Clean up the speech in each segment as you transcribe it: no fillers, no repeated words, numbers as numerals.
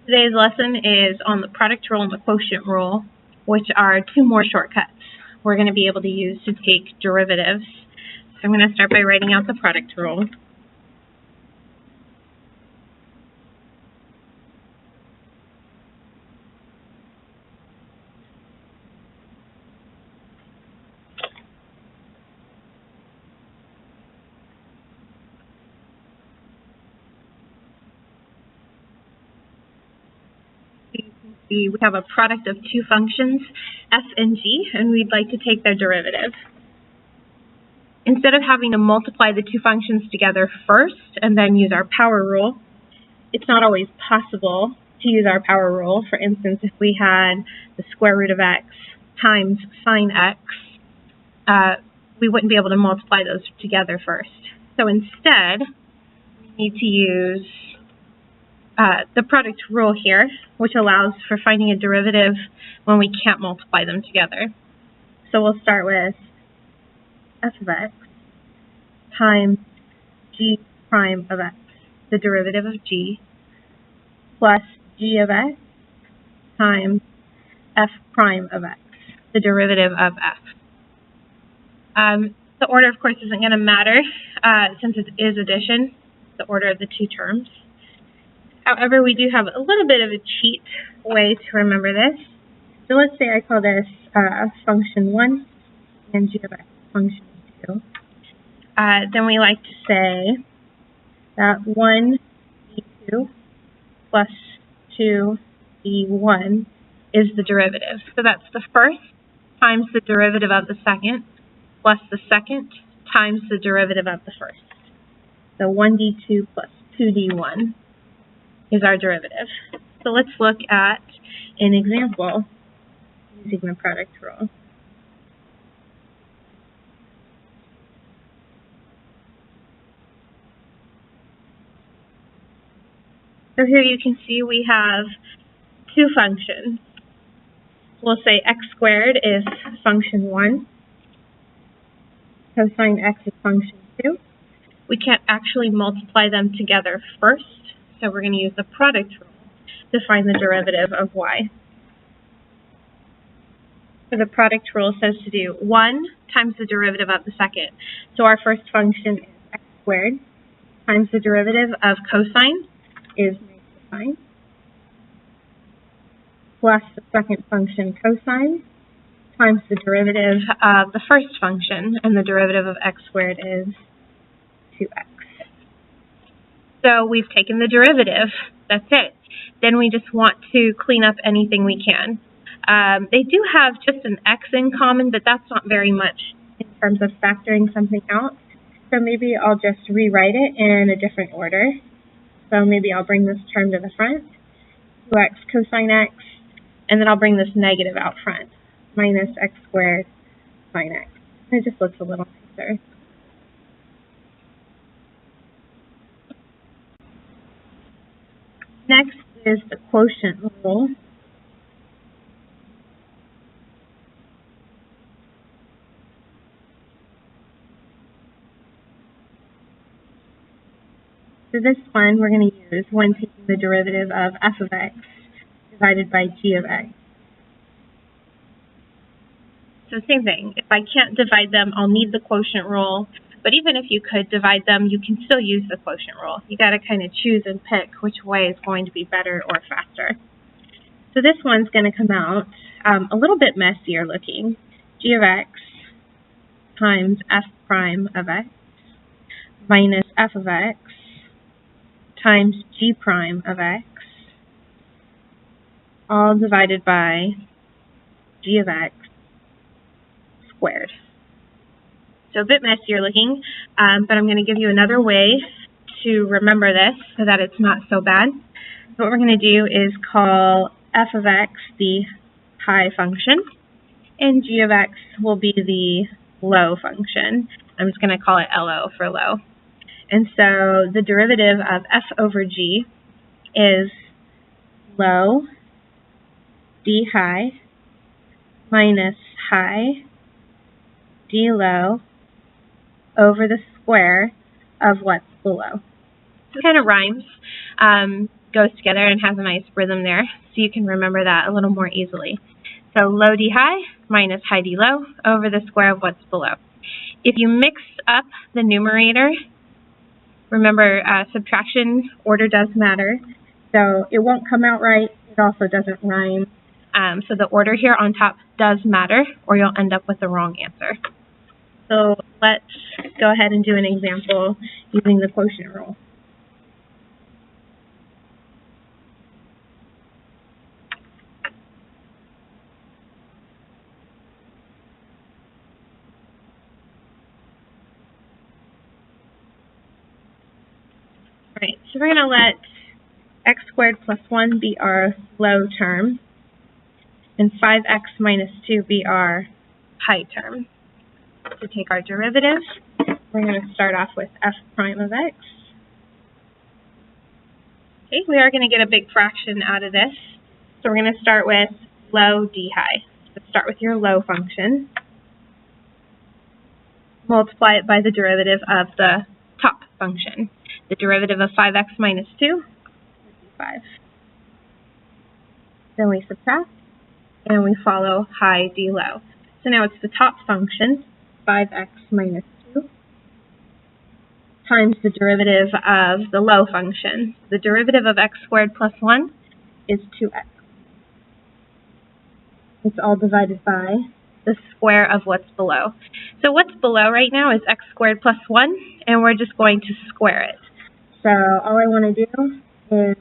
Today's lesson is on the product rule and the quotient rule, which are two more shortcuts we're going to be able to use to take derivatives. So I'm going to start by writing out the product rule. We have a product of two functions, f and g, and we'd like to take their derivative. Instead of having to multiply the two functions together first and then use our power rule, it's not always possible to use our power rule. For instance, if we had the square root of x times sine x, we wouldn't be able to multiply those together first. So instead, we need to use the product rule here, which allows for finding a derivative when we can't multiply them together. So we'll start with f of x times g prime of x, the derivative of g, plus g of x times f prime of x, the derivative of f. The order, of course, isn't going to matter since it is addition, the order of the two terms. However, we do have a little bit of a cheat way to remember this. So let's say I call this function 1 and g of x function 2. Then we like to say that 1 d2 plus 2 d1 is the derivative. So that's the first times the derivative of the second plus the second times the derivative of the first. So 1 d2 plus 2 d1 is our derivative. So let's look at an example using the product rule. So here you can see we have two functions. We'll say x squared is function 1, cosine x is function 2. We can't actually multiply them together first, so we're going to use the product rule to find the derivative of y. So the product rule says to do 1 times the derivative of the second. So our first function is x squared times the derivative of cosine is cosine, plus the second function cosine times the derivative of the first function, and the derivative of x squared is 2x. So we've taken the derivative. That's it. Then we just want to clean up anything we can. They do have just an x in common, but that's not very much in terms of factoring something out. So maybe I'll just rewrite it in a different order. So maybe I'll bring this term to the front, 2x cosine x, and then I'll bring this negative out front, minus x squared sine x. It just looks a little nicer. Next is the quotient rule. So this one we're going to use when taking the derivative of f of x divided by g of x. So same thing. If I can't divide them, I'll need the quotient rule. But even if you could divide them, you can still use the quotient rule. You got to kind of choose and pick which way is going to be better or faster. So this one's going to come out a little bit messier looking. G of x times f prime of x minus f of x times g prime of x, all divided by g of x squared. So a bit messier looking, but I'm going to give you another way to remember this so that it's not so bad. So what we're going to do is call f of x the high function, and g of x will be the low function. I'm just going to call it LO for low. And so the derivative of f over g is low d high minus high d low over the square of what's below. It kind of rhymes. goes together and has a nice rhythm there, so you can remember that a little more easily. So low D high minus high D low over the square of what's below. If you mix up the numerator, remember subtraction order does matter, so it won't come out right. It also doesn't rhyme. So the order here on top does matter, or you'll end up with the wrong answer. So let's go ahead and do an example using the quotient rule. All right, so we're going to let x squared plus 1 be our low term, and 5x minus 2 be our high term. To take our derivative, we're going to start off with f prime of x. Okay, we are going to get a big fraction out of this, so we're going to start with low d high. So start with your low function. Multiply it by the derivative of the top function. The derivative of 5x minus 2 would be 5. Then we subtract, and we follow high d low. So now it's the top function, 5x minus 2, times the derivative of the low function. The derivative of x squared plus 1 is 2x. It's all divided by the square of what's below. So what's below right now is x squared plus 1, and we're just going to square it. So all I want to do is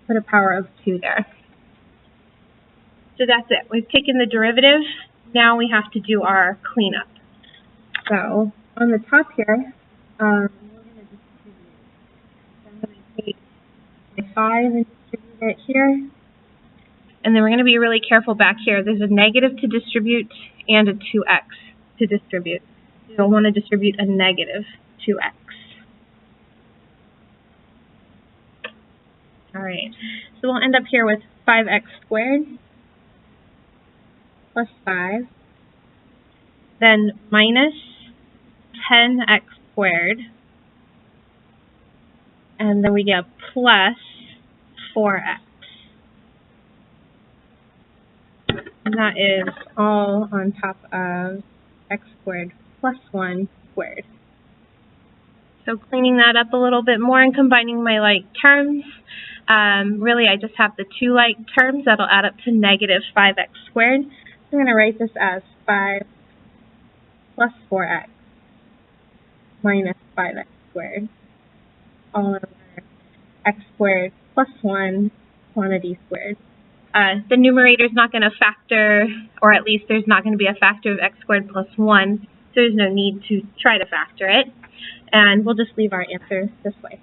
put a power of 2 there. So that's it. We've taken the derivative. Now we have to do our cleanup. So on the top here, we're going to distribute. So I'm going to take my 5 and distribute it here. And then we're going to be really careful back here. There's a negative to distribute and a 2x to distribute. You don't want to distribute a negative 2x. All right, so we'll end up here with 5x squared plus 5, then minus 10x squared, and then we get plus 4x. And that is all on top of x squared plus 1 squared. So cleaning that up a little bit more and combining my like terms, really I just have the two like terms that'll add up to negative 5x squared. So I'm going to write this as 5 plus 4x minus 5x squared, all over x squared plus 1 quantity squared. The numerator is not going to factor, or at least there's not going to be a factor of x squared plus 1, so there's no need to try to factor it. And we'll just leave our answer this way.